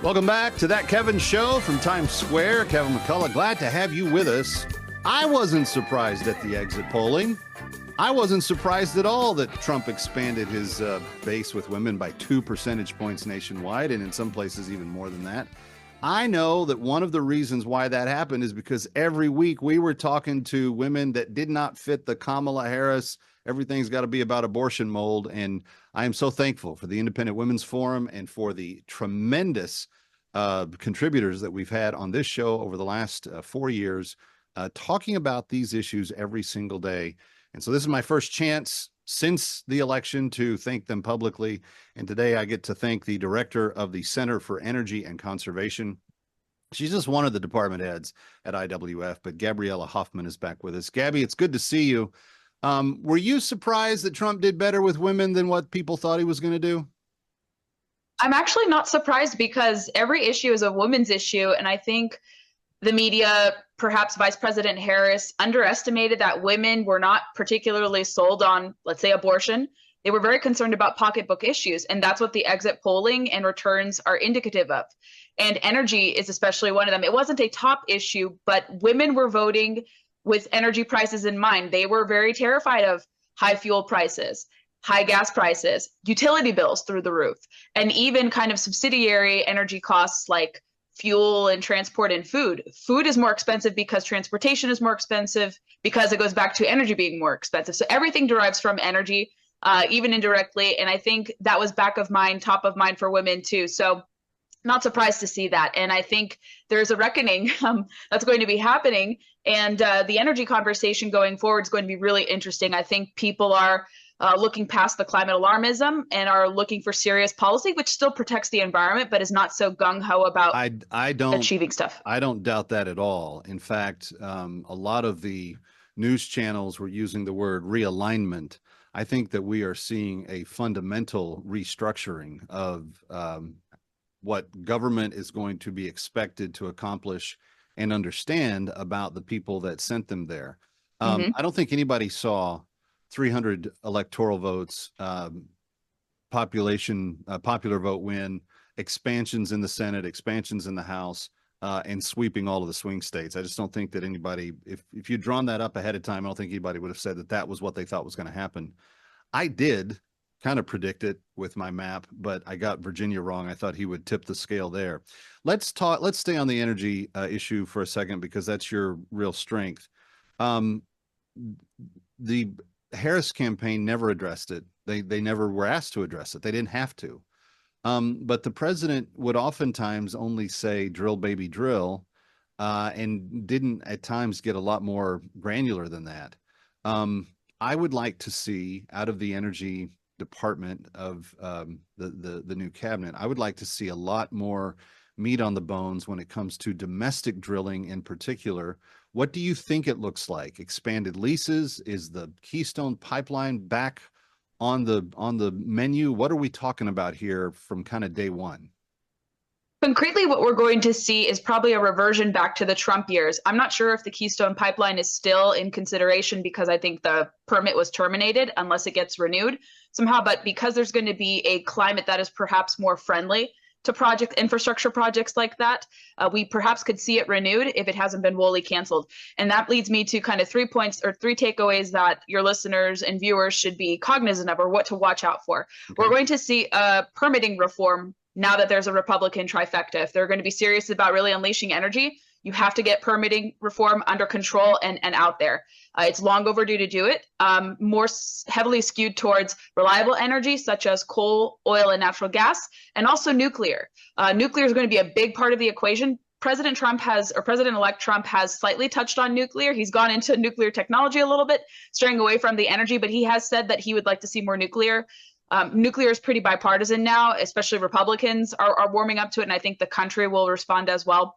Welcome back to That Kevin Show from Times Square. Kevin McCullough, glad to have you with us. I wasn't surprised at the exit polling. I wasn't surprised at all that Trump expanded his base with women by 2 percentage points nationwide, and in some places even more than that. I know that one of the reasons why that happened is because every week we were talking to women that did not fit the Kamala Harris, everything's got to be about abortion mold. And I am so thankful for the Independent Women's Forum and for the tremendous contributors that we've had on this show over the last 4 years, talking about these issues every single day. And so this is my first chance since the election to thank them publicly. And today I get to thank the director of the Center for Energy and Conservation. She's just one of the department heads at IWF, but Gabriella Hoffman is back with us. Gabby, it's good to see you. Were you surprised that Trump did better with women than what people thought he was going to do? I'm actually not surprised because every issue is a woman's issue. And I think the media, perhaps Vice President Harris, underestimated that women were not particularly sold on, let's say, abortion. They were very concerned about pocketbook issues. And that's what the exit polling and returns are indicative of. And energy is especially one of them. It wasn't a top issue, but women were voting with energy prices in mind. They were very terrified of high fuel prices, high gas prices, utility bills through the roof, and even kind of subsidiary energy costs like fuel and transport and food. Food is more expensive because transportation is more expensive, because it goes back to energy being more expensive. So everything derives from energy, even indirectly. And I think that was back of mind, top of mind for women too. So not surprised to see that. And I think there's a reckoning that's going to be happening. And the energy conversation going forward is going to be really interesting. I think people are looking past the climate alarmism and are looking for serious policy, which still protects the environment, but is not so gung-ho about achieving stuff. I don't doubt that at all. In fact, a lot of the news channels were using the word realignment. I think that we are seeing a fundamental restructuring of what government is going to be expected to accomplish and understand about the people that sent them there. I don't think anybody saw 300 electoral votes, popular vote win, expansions in the Senate, expansions in the House, and sweeping all of the swing states. I just don't think that anybody, if you'd drawn that up ahead of time, I don't think anybody would have said that that was what they thought was going to happen. I did kind of predict it with my map, but I got Virginia wrong. I thought he would tip the scale there. Let's stay on the energy issue for a second, because that's your real strength. The Harris campaign never addressed it. They never were asked to address it. They didn't have to. But the president would oftentimes only say, drill, baby, drill, and didn't at times get a lot more granular than that. I would like to see out of the energy department of the new cabinet, I would like to see a lot more meat on the bones when it comes to domestic drilling in particular. What do you think it looks like? Expanded leases? Is the Keystone Pipeline back on the menu? What are we talking about here from kind of day one? Concretely, what we're going to see is probably a reversion back to the Trump years. I'm not sure if the Keystone Pipeline is still in consideration, because I think the permit was terminated unless it gets renewed somehow. But because there's going to be a climate that is perhaps more friendly to infrastructure projects like that, we perhaps could see it renewed if it hasn't been wholly canceled. And that leads me to kind of 3 points or 3 takeaways that your listeners and viewers should be cognizant of, or what to watch out for. Okay. We're going to see a permitting reform now that there's a Republican trifecta. If they're going to be serious about really unleashing energy, you have to get permitting reform under control and out there. It's long overdue to do it. More heavily skewed towards reliable energy, such as coal, oil, and natural gas, and also nuclear. Nuclear is going to be a big part of the equation. President-elect Trump has slightly touched on nuclear. He's gone into nuclear technology a little bit, straying away from the energy, but he has said that he would like to see more nuclear. Nuclear is pretty bipartisan now, especially Republicans are warming up to it, and I think the country will respond as well.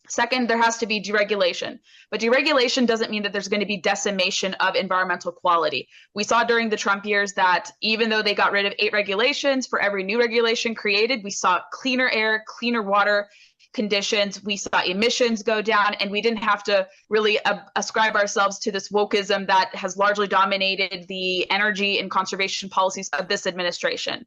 Second, there has to be deregulation. But deregulation doesn't mean that there's going to be decimation of environmental quality. We saw during the Trump years that even though they got rid of 8 regulations, for every new regulation created, we saw cleaner air, cleaner water conditions, we saw emissions go down, and we didn't have to really ascribe ourselves to this wokeism that has largely dominated the energy and conservation policies of this administration.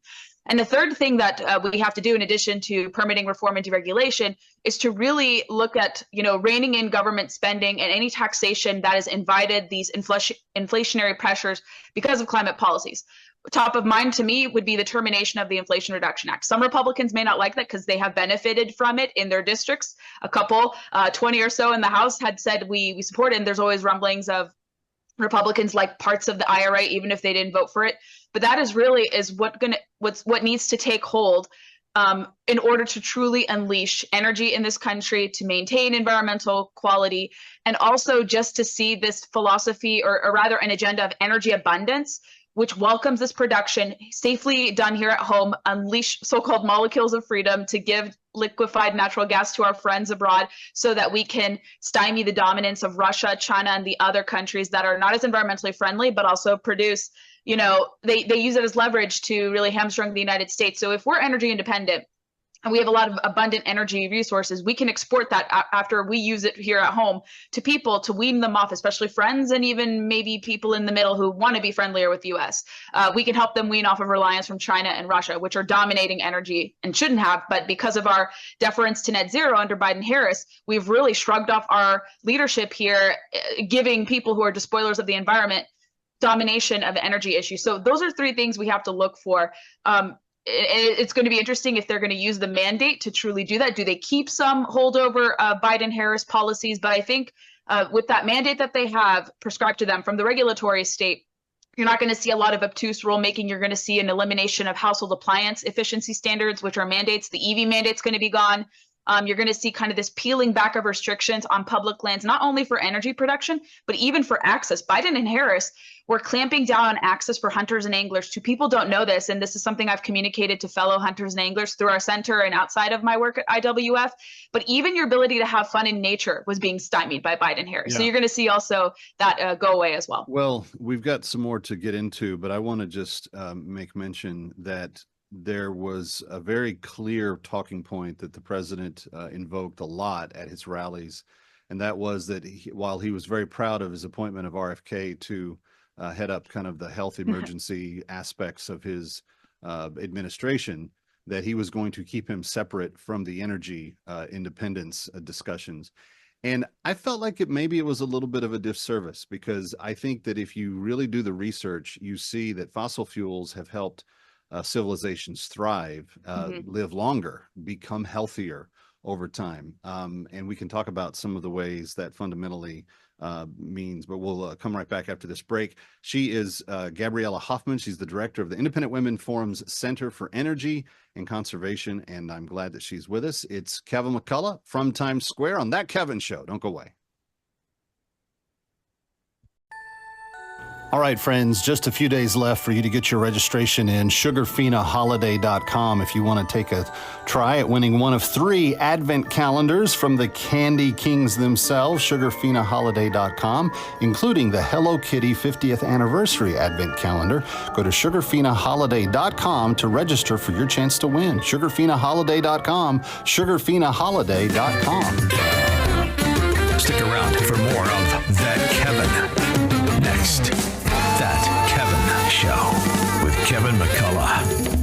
And the third thing that we have to do, in addition to permitting reform and deregulation, is to really look at, reining in government spending and any taxation that has invited these inflationary pressures because of climate policies. Top of mind to me would be the termination of the Inflation Reduction Act. Some Republicans may not like that because they have benefited from it in their districts. A couple, 20 or so in the House, had said we support it, and there's always rumblings of Republicans like parts of the IRA, even if they didn't vote for it. But that is what needs to take hold in order to truly unleash energy in this country, to maintain environmental quality, and also just to see this philosophy, or rather an agenda of energy abundance, which welcomes this production safely done here at home, unleash so-called molecules of freedom to give liquefied natural gas to our friends abroad so that we can stymie the dominance of Russia, China, and the other countries that are not as environmentally friendly, but also produce, they use it as leverage to really hamstring the United States. So if we're energy independent, and we have a lot of abundant energy resources, we can export that after we use it here at home to people to wean them off, especially friends and even maybe people in the middle who want to be friendlier with the US. We can help them wean off of reliance from China and Russia, which are dominating energy and shouldn't have. But because of our deference to net zero under Biden-Harris, we've really shrugged off our leadership here, giving people who are despoilers of the environment domination of the energy issue. So those are three things we have to look for. It's going to be interesting if they're going to use the mandate to truly do that. Do they keep some holdover Biden-Harris policies? But I think with that mandate that they have prescribed to them from the regulatory state, you're not going to see a lot of obtuse rulemaking. You're going to see an elimination of household appliance efficiency standards, which are mandates. The EV mandate's going to be gone. You're going to see kind of this peeling back of restrictions on public lands, not only for energy production, but even for access. Biden and Harris were clamping down on access for hunters and anglers. Two people don't know this, and this is something I've communicated to fellow hunters and anglers through our center and outside of my work at IWF. But even your ability to have fun in nature was being stymied by Biden and Harris. Yeah. So you're going to see also that go away as well. Well, we've got some more to get into, but I want to just make mention that there was a very clear talking point that the president invoked a lot at his rallies, and that was that while he was very proud of his appointment of RFK to head up kind of the health emergency aspects of his administration, that he was going to keep him separate from the energy independence discussions. And I felt like maybe it was a little bit of a disservice, because I think that if you really do the research, you see that fossil fuels have helped civilizations thrive, live longer, become healthier over time. And we can talk about some of the ways that fundamentally means, but we'll come right back after this break. She is Gabriella Hoffman. She's the director of the Independent Women Forum's Center for Energy and Conservation, and I'm glad that she's with us. It's Kevin McCullough from Times Square on That Kevin Show. Don't go away. All right, friends, just a few days left for you to get your registration in. SugarFinaHoliday.com if you want to take a try at winning one of 3 advent calendars from the Candy Kings themselves. SugarFinaHoliday.com, including the Hello Kitty 50th Anniversary Advent Calendar. Go to SugarFinaHoliday.com to register for your chance to win. SugarFinaHoliday.com, SugarFinaHoliday.com. Stick around for more of That Kevin. Next, That Kevin Show with Kevin McCullough.